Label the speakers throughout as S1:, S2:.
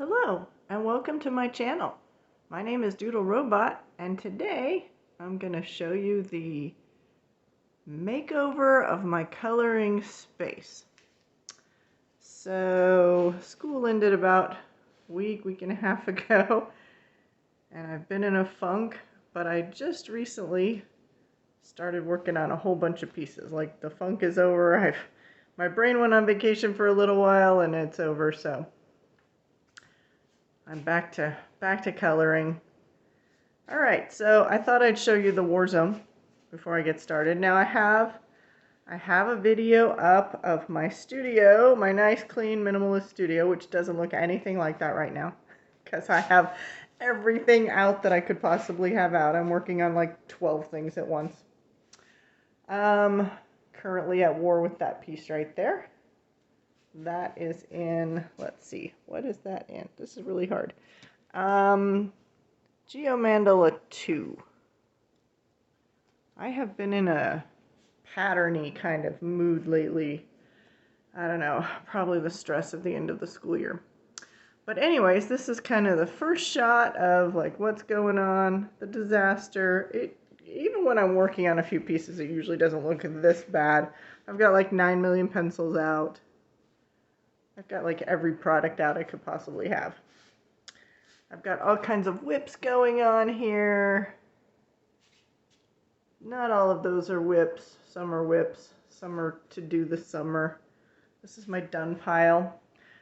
S1: Hello and welcome to my channel. My name is Doodle Robot and today I'm going to show you the makeover of my coloring space. So school ended about a week and a half ago and I've been in a funk, but I just recently started working on a whole bunch of pieces. Like the funk is over. My brain went on vacation for a little while and it's over, so I'm back to coloring. All right, so I thought I'd show you the war zone before I get started. Now I have a video up of my studio, my nice clean minimalist studio, which doesn't look anything like that right now because I have everything out that I could possibly have out. I'm working on like 12 things at once. Currently at war with that piece right there. That is in, let's see, what is that in? This is really hard. Geomandala 2. I have been in a patterny kind of mood lately. I don't know, probably the stress of the end of the school year. But anyways, this is kind of the first shot of like what's going on, the disaster. Even when I'm working on a few pieces, it usually doesn't look this bad. I've got like 9 million pencils out. I've got like every product out I could possibly have. I've got all kinds of whips going on here. Not all of those are whips. Some are whips. Some are to do this summer. This is my done pile.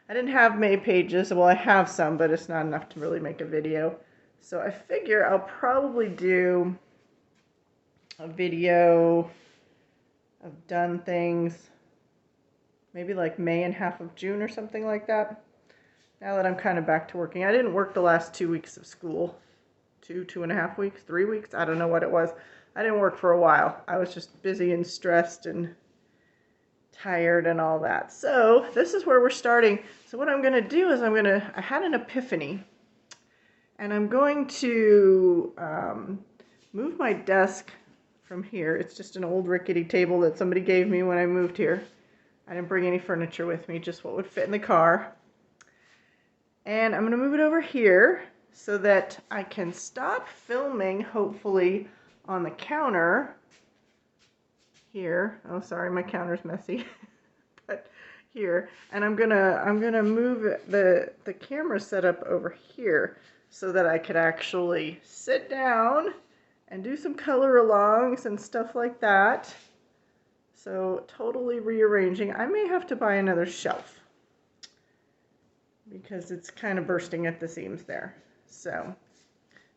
S1: I didn't have May pages. Well, I have some, but it's not enough to really make a video. So I figure I'll probably do a video of done things. Maybe like May and half of June or something like that. Now that I'm kind of back to working. I didn't work the last 2 weeks of school. 2.5 weeks, 3 weeks. I don't know what it was. I didn't work for a while. I was just busy and stressed and tired and all that. So this is where we're starting. So what I'm going to do is I had an epiphany. And I'm going to move my desk from here. It's just an old rickety table that somebody gave me when I moved here. I didn't bring any furniture with me, just what would fit in the car. And I'm going to move it over here so that I can stop filming, hopefully, on the counter here. Oh, sorry, my counter's messy. But here. And I'm gonna move the camera setup over here so that I could actually sit down and do some color alongs and stuff like that. So totally rearranging. I may have to buy another shelf because it's kind of bursting at the seams there. So,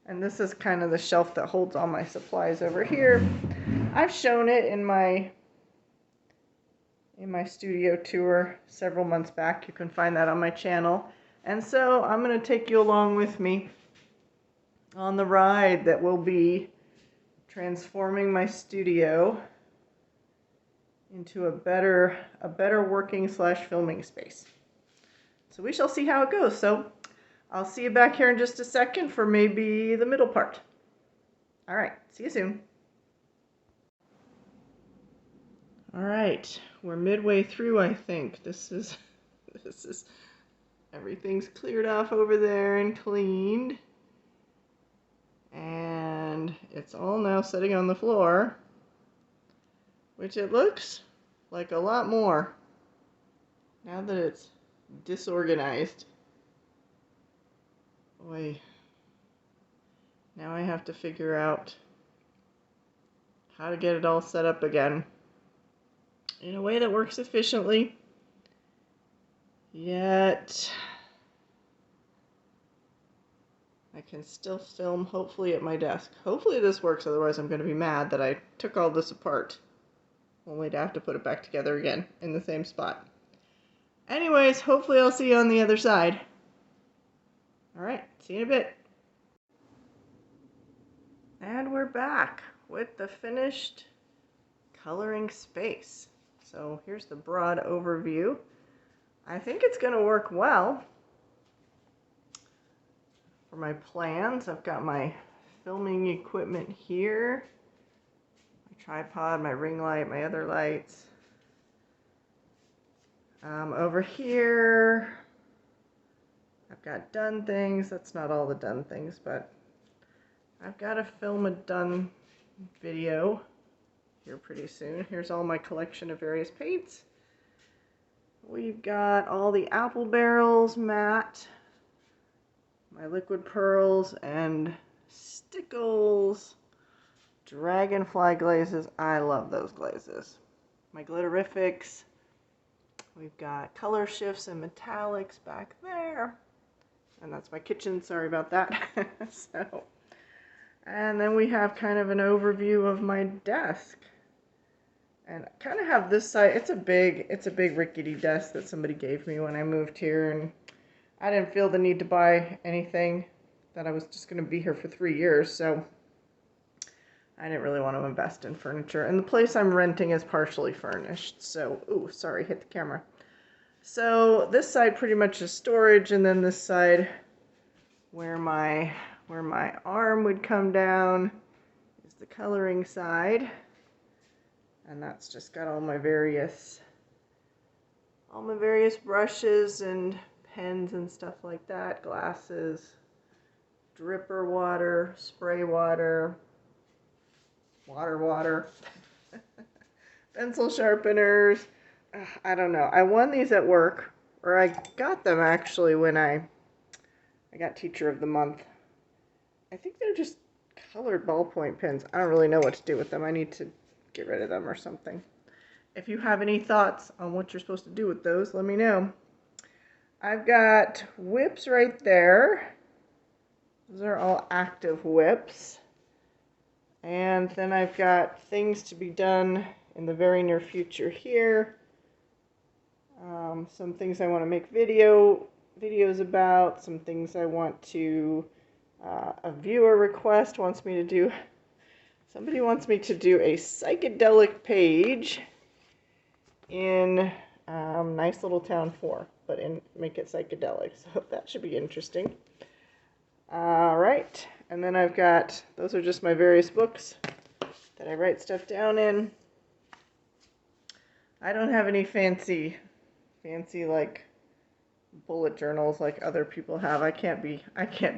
S1: and this is kind of the shelf that holds all my supplies over here. I've shown it in my studio tour several months back. You can find that on my channel. And so I'm going to take you along with me on the ride that will be transforming my studio into a better working / filming space. So we shall see how it goes. So I'll see you back here in just a second for maybe the middle part. All right, see you soon. All right, we're midway through, I think. This is everything's cleared off over there and cleaned. And it's all now sitting on the floor, which it looks like a lot more now that it's disorganized. Boy, now I have to figure out how to get it all set up again in a way that works efficiently, yet I can still film, hopefully, at my desk. Hopefully this works, otherwise I'm going to be mad that I took all this apart, only to have to put it back together again in the same spot. Anyways, hopefully I'll see you on the other side. Alright, see you in a bit. And we're back with the finished coloring space. So here's the broad overview. I think it's going to work well. For my plans, I've got my filming equipment here, my tripod, my ring light, my other lights. Over here, I've I've got done things. That's not all the done things, but I've got to film a done video here pretty soon. Here's all my collection of various paints. We've got all the apple barrels matte, my liquid pearls and stickles, dragonfly glazes. I love those glazes. My glitterifics. We've got color shifts and metallics back there. And that's my kitchen, sorry about that. And then we have kind of an overview of my desk. And I kind of have this side, it's a big rickety desk that somebody gave me when I moved here, and I didn't feel the need to buy anything, that I was just going to be here for 3 years, so I didn't really want to invest in furniture. And the place I'm renting is partially furnished, so, ooh, sorry, hit the camera. So this side pretty much is storage, and then this side where my arm would come down is the coloring side. And that's just got all my various brushes and pens and stuff like that, glasses, dripper water, spray water, water, pencil sharpeners. I don't know. I won these at work, or I got them actually when I got Teacher of the Month. I think they're just colored ballpoint pens. I don't really know what to do with them. I need to get rid of them or something. If you have any thoughts on what you're supposed to do with those, let me know. I've got whips right there. Those are all active whips. And then I've got things to be done in the very near future here. Some things I want to make videos about. Some things I want to, a viewer request wants me to do. Somebody wants me to do a psychedelic page in Nice Little Town 4, but make it psychedelic, so that should be interesting. Alright, and then I've got, those are just my various books that I write stuff down in. I don't have any fancy like bullet journals like other people have. I can't be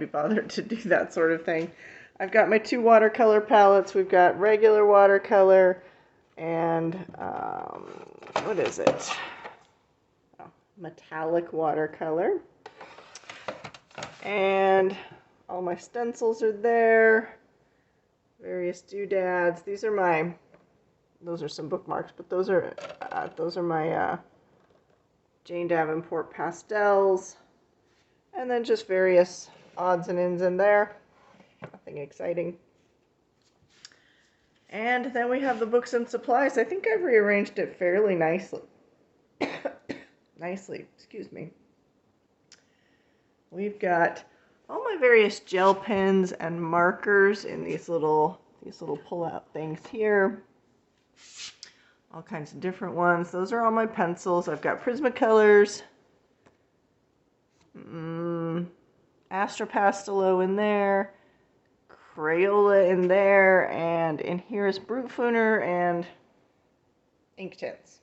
S1: bothered to do that sort of thing. I've got my 2 watercolor palettes. We've got regular watercolor and, what is it? Oh, metallic watercolor. And all my stencils are there. Various doodads. These are those are some bookmarks, but those are my Jane Davenport pastels. And then just various odds and ends in there. Nothing exciting. And then we have the books and supplies. I think I've rearranged it fairly nicely. Excuse me. We've got all my various gel pens and markers in these little pull-out things here. All kinds of different ones. Those are all my pencils. I've got Prismacolors, Astra Pastelo in there, Crayola in there, and in here is Brutfuner and ink tints.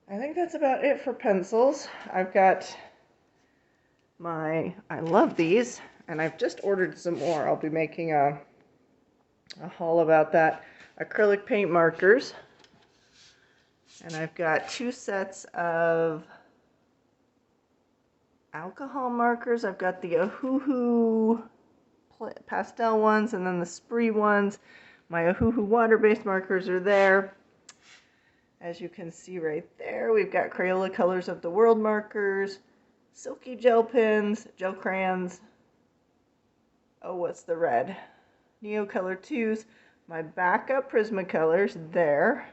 S1: I think that's about it for pencils. I've got I love these, and I've just ordered some more. I'll be making a haul about that. Acrylic paint markers. And I've got 2 sets of alcohol markers. I've got the Ohuhu pastel ones and then the Spree ones. My Ohuhu water-based markers are there. As you can see right there, we've got Crayola Colors of the World markers, Silky gel pens, gel crayons. Oh, what's the red? Neocolor 2s. My backup Prismacolors there.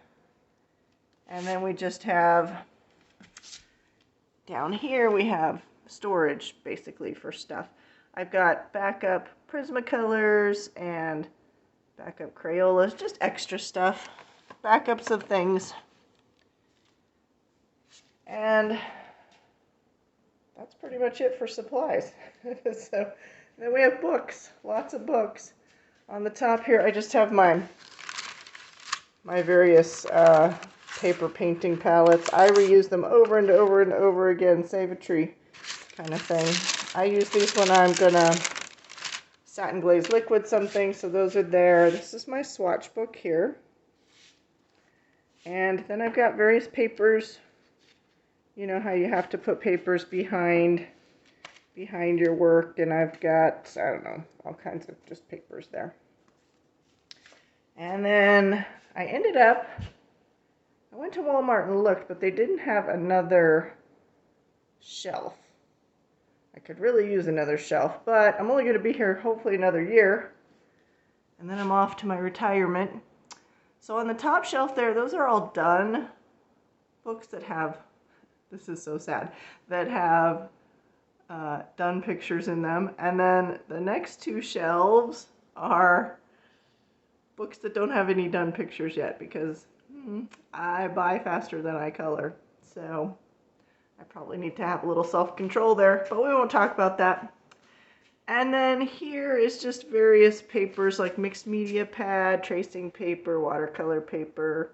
S1: And then we just have, down here we have storage basically for stuff. I've got backup Prismacolors and backup Crayolas, just extra stuff, backups of things. And that's pretty much it for supplies. So then we have books, lots of books. On the top here I just have my various paper painting palettes. I reuse them over and over and over again. Save a tree kind of thing. I use these when I'm gonna satin glaze liquid something, so those are there. This is my swatch book here. And then I've got various papers. You know how you have to put papers behind your work, and I've got, I don't know, all kinds of just papers there. And then I went to Walmart and looked, but they didn't have another shelf. I could really use another shelf, but I'm only going to be here hopefully another year, and then I'm off to my retirement. So on the top shelf there, those are all done books that have, this is so sad, that have done pictures in them. And then the next two shelves are books that don't have any done pictures yet, because I buy faster than I color. So I probably need to have a little self-control there, but we won't talk about that. And then here is just various papers like mixed media pad, tracing paper, watercolor paper,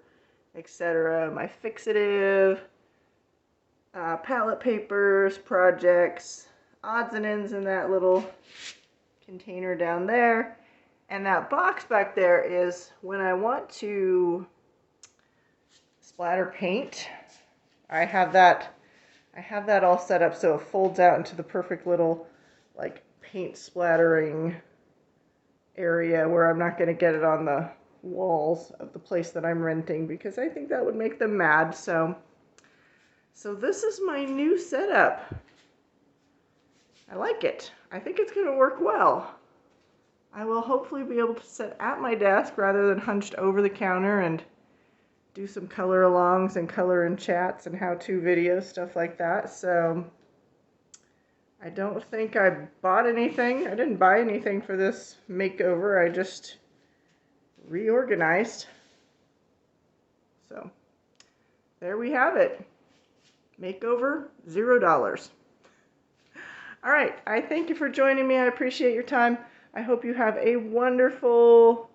S1: etc. My fixative, palette papers, projects, odds and ends in that little container down there. And that box back there is when I want to splatter paint. I have that all set up so it folds out into the perfect little like paint splattering area where I'm not going to get it on the walls of the place that I'm renting, because I think that would make them mad. So this is my new setup. I like it. I think it's going to work well. I will hopefully be able to sit at my desk rather than hunched over the counter and do some color alongs and color and chats and how-to videos, stuff like that. So I don't think I bought anything. I didn't buy anything for this makeover. I just reorganized. So there we have it. Makeover, $0. All right, I thank you for joining me. I appreciate your time. I hope you have a wonderful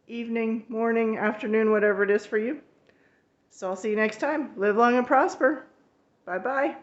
S1: evening, morning, afternoon, whatever it is for you. So I'll see you next time. Live long and prosper. Bye-bye.